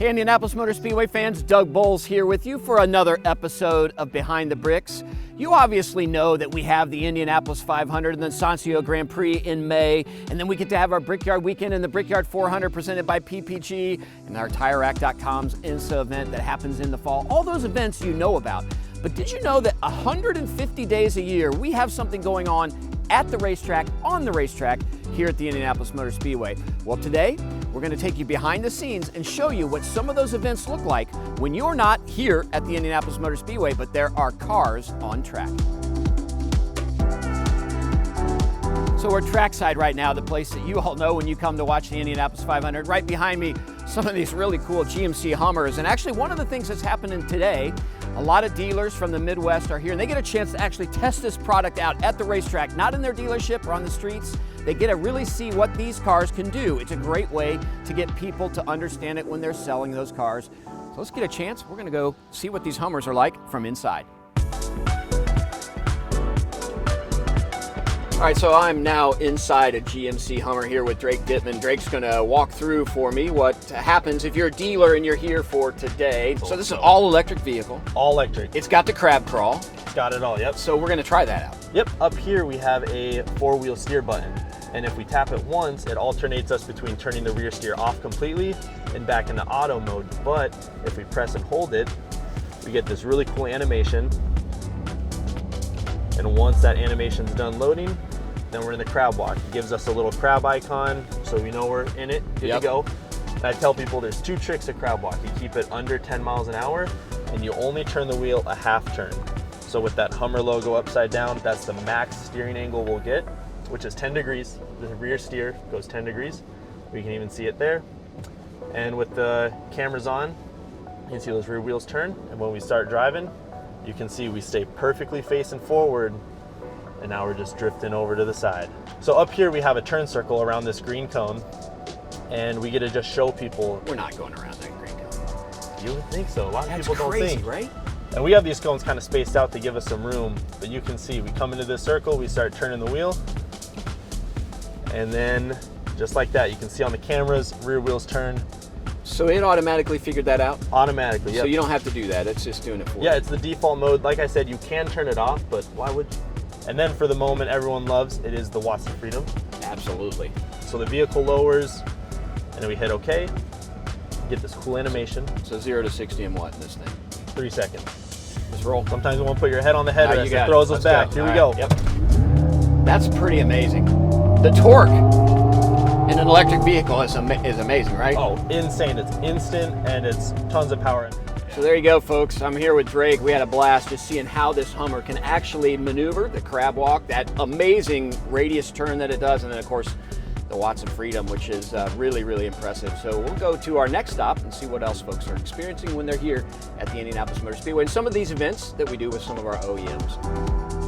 Hey, Indianapolis Motor Speedway fans, Doug Boles here with you for another episode of Behind the Bricks. You obviously know that we have the Indianapolis 500 and the Sancio Grand Prix in May, and then we get to have our Brickyard Weekend and the Brickyard 400 presented by PPG, and our TireRack.com's INSA event that happens in the fall. All those events you know about. But did you know that 150 days a year we have something going on at the racetrack, on the racetrack, here at the Indianapolis Motor Speedway? Well, today we're going to take you behind the scenes and show you what some of those events look like when you're not here at the Indianapolis Motor Speedway, but there are cars on track. So we're trackside right now, the place that you all know when you come to watch the Indianapolis 500. Right behind me, some of these really cool GMC Hummers. And actually one of the things that's happening today, a lot of dealers from the Midwest are here and they get a chance to actually test this product out at the racetrack, not in their dealership or on the streets. They get to really see what these cars can do. It's a great way to get people to understand it when they're selling those cars. So let's get a chance. We're gonna go see what these Hummers are like from inside. All right, so I'm now inside a GMC Hummer here with Drake Dittman. Drake's gonna walk through for me what happens if you're a dealer and you're here for today. So this is an all-electric vehicle. All electric. It's got the crab crawl. Got it all, yep. So we're gonna try that out. Yep, up here we have a four-wheel steer button. And if we tap it once, it alternates us between turning the rear steer off completely and back into auto mode. But if we press and hold it, we get this really cool animation. And once that animation's done loading, then we're in the crab walk. It gives us a little crab icon so we know we're in it, good to go. And I tell people there's two tricks to crab walk. You keep it under 10 miles an hour and you only turn the wheel a half turn. So with that Hummer logo upside down, that's the max steering angle we'll get, which is 10 degrees. The rear steer goes 10 degrees. We can even see it there. And with the cameras on, you can see those rear wheels turn. And when we start driving, you can see we stay perfectly facing forward. And now we're just drifting over to the side. So up here we have a turn circle around this green cone. And we get to just show people. We're not going around that green cone. You would think so. A lot of people don't think. Right? And we have these cones kind of spaced out to give us some room, but you can see we come into this circle, we start turning the wheel, and then just like that, you can see on the cameras, rear wheels turn. So it automatically figured that out? Automatically, yep. So you don't have to do that, it's just doing it for you? Yeah, it's the default mode. Like I said, you can turn it off, but why would you? And then for the moment everyone loves, it is the watts of freedom. Absolutely. So the vehicle lowers, and then we hit OK, get this cool animation. So 0 to 60 in what in this thing? 3 seconds. Just roll. Sometimes you want to put your head on the headrest, it throws us Let's back. go. Here All we go. Yep. That's pretty amazing. The torque in an electric vehicle is amazing, right? Oh, insane. It's instant and it's tons of power. So there you go, folks. I'm here with Drake. We had a blast just seeing how this Hummer can actually maneuver the crab walk, that amazing radius turn that it does, and then of course the watts of freedom, which is really, really impressive. So we'll go to our next stop and see what else folks are experiencing when they're here at the Indianapolis Motor Speedway and some of these events that we do with some of our OEMs.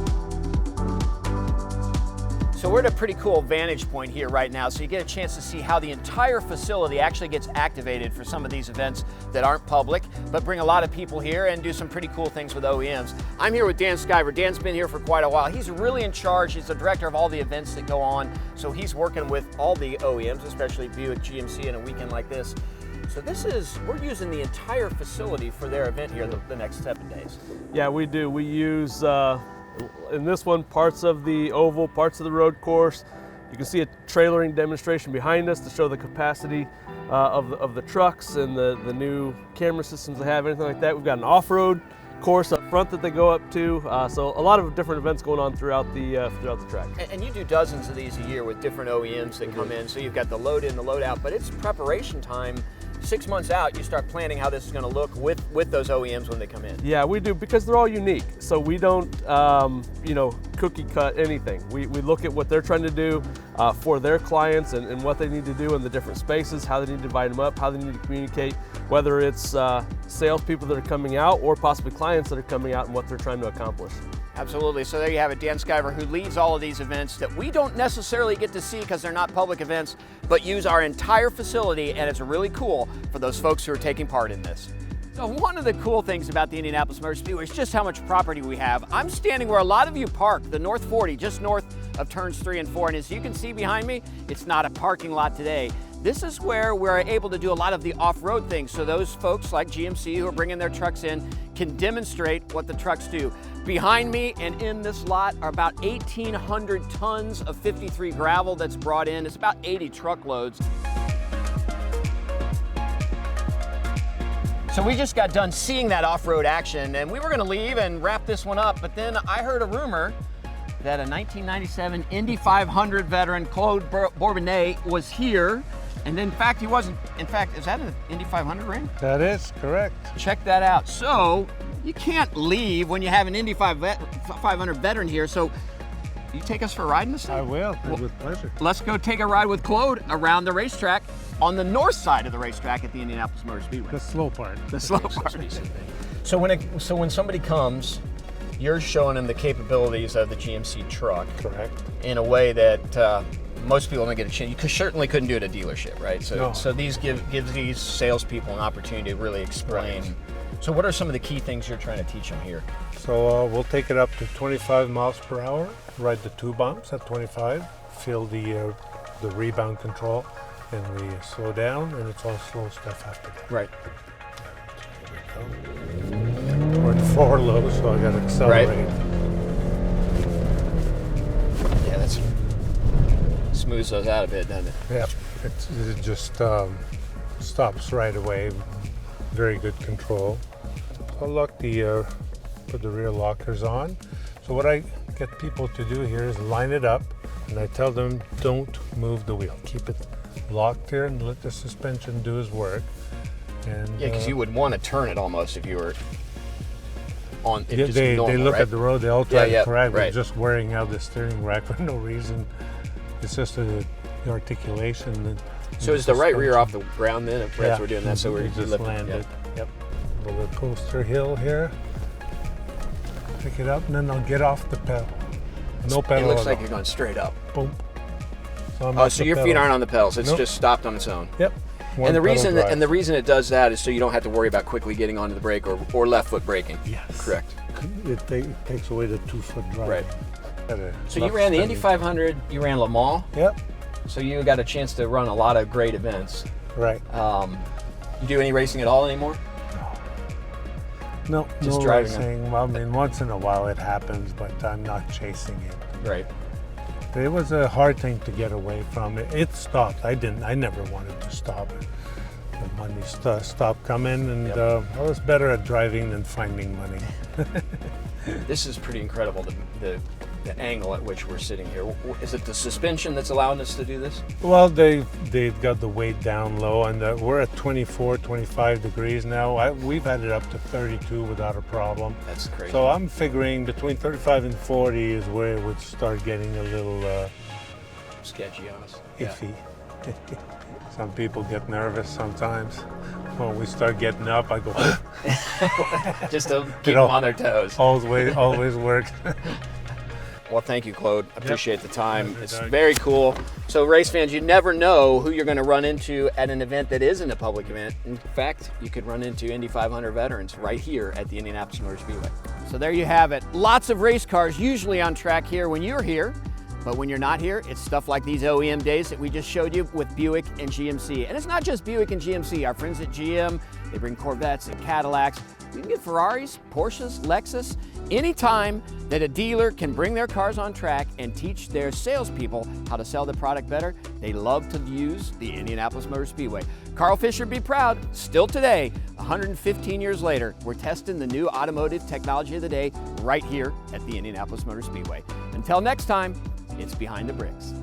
So we're at a pretty cool vantage point here right now, so you get a chance to see how the entire facility actually gets activated for some of these events that aren't public, but bring a lot of people here and do some pretty cool things with OEMs. I'm here with Dan Skyver. Dan's been here for quite a while. He's really in charge. He's the director of all the events that go on, so he's working with all the OEMs, especially Buick, GMC, in a weekend like this. So we're using the entire facility for their event here the next 7 days. Yeah, we do. We use, in this one, parts of the oval, parts of the road course. You can see a trailering demonstration behind us to show the capacity of the trucks and the new camera systems they have, anything like that. We've got an off-road course up front that they go up to. So a lot of different events going on throughout the track. And you do dozens of these a year with different OEMs that come in. So you've got the load in, the load out, but it's preparation time. 6 months out, you start planning how this is going to look with those OEMs when they come in. Yeah, we do, because they're all unique. So we don't, cookie cut anything. We look at what they're trying to do for their clients and what they need to do in the different spaces, how they need to divide them up, how they need to communicate, whether it's salespeople that are coming out or possibly clients that are coming out and what they're trying to accomplish. Absolutely. So there you have it, Dan Skyver, who leads all of these events that we don't necessarily get to see because they're not public events, but use our entire facility, and it's really cool for those folks who are taking part in this. So one of the cool things about the Indianapolis Motor Speedway is just how much property we have. I'm standing where a lot of you park, the North 40, just north of turns 3 and 4, and as you can see behind me, it's not a parking lot today. This is where we're able to do a lot of the off-road things. So those folks like GMC who are bringing their trucks in can demonstrate what the trucks do. Behind me and in this lot are about 1,800 tons of 53 gravel that's brought in. It's about 80 truckloads. So we just got done seeing that off-road action, and we were gonna leave and wrap this one up, but then I heard a rumor that a 1997 Indy 500 veteran, Claude Bourbonnais, was here. And in fact, he wasn't. In fact, is that an Indy 500 ring? That is correct. Check that out. So you can't leave when you have an Indy 500 veteran here. So you take us for a ride in this thing? I will, with pleasure. Let's go take a ride with Claude around the racetrack on the north side of the racetrack at the Indianapolis Motor Speedway. The slow part. The slow part. So when somebody comes, you're showing them the capabilities of the GMC truck. Correct. In a way that most people don't get a chance. You certainly couldn't do it at a dealership, right? So, No. so these gives these salespeople an opportunity to really explain. Right. So what are some of the key things you're trying to teach them here? So we'll take it up to 25 miles per hour, ride the 2 bumps at 25, feel the rebound control, and we slow down, and it's all slow stuff after that. Right. We're in 4 low, so I got to accelerate. Right. Yeah, that's smooths those out a bit, doesn't it? Yeah, it just stops right away. Very good control. I'll lock put the rear lockers on. So what I get people to do here is line it up, and I tell them don't move the wheel. Keep it locked here and let the suspension do its work. And Yeah, because you would want to turn it almost if you were on. yeah, Just they normal, look right? at the road, they all try Yeah, to correct. right. They're just wearing out the steering rack for no reason. It's just the articulation. And So is the right rear off the ground then? If Yeah, we're doing that, so we're we just lifting- landed. yeah. Yep. Roller coaster hill here. Pick it up, and then I'll get off the pedal. No pedal. It looks at like all. you're going straight up. Boom. So I'm Oh, off so the your feet pedal. aren't on the pedals. It's Nope. just stopped on its own. Yep. One And the pedal drive. reason it does that is so you don't have to worry about quickly getting onto the brake or left foot braking. Yes. Correct. It takes away the 2-foot drive. Right. Got a So you left ran the Indy spinning. 500, you ran Le Mans, Yep. so you got a chance to run a lot of great events. Right. You do any racing at all anymore? No, Just no driving them. racing. Well, I mean, once in a while it happens, but I'm not chasing it. Right. It was a hard thing to get away from. It stopped. I never wanted to stop it. The money stopped coming, and I was better at driving than finding money. This is pretty incredible, the angle at which we're sitting here. Is it the suspension that's allowing us to do this? Well, they've got the weight down low, and we're at 24, 25 degrees now. We've had it up to 32 without a problem. That's crazy. So I'm figuring between 35 and 40 is where it would start getting a little Sketchy on us. Yeah. iffy. Some people get nervous sometimes. When we start getting up, I go, Just to keep You know, them on their toes. always works. Well, thank you, Claude. Appreciate the time. Pleasure, It's Doug. very cool. So, race fans, you never know who you're going to run into at an event that isn't a public event. In fact, you could run into Indy 500 veterans right here at the Indianapolis Motor Speedway. So there you have it. Lots of race cars usually on track here when you're here. But when you're not here, it's stuff like these OEM days that we just showed you with Buick and GMC. And it's not just Buick and GMC. Our friends at GM, they bring Corvettes and Cadillacs. You can get Ferraris, Porsches, Lexus. Anytime that a dealer can bring their cars on track and teach their salespeople how to sell the product better, they love to use the Indianapolis Motor Speedway. Carl Fisher, be proud, still today, 115 years later, we're testing the new automotive technology of the day right here at the Indianapolis Motor Speedway. Until next time, it's Behind the Bricks.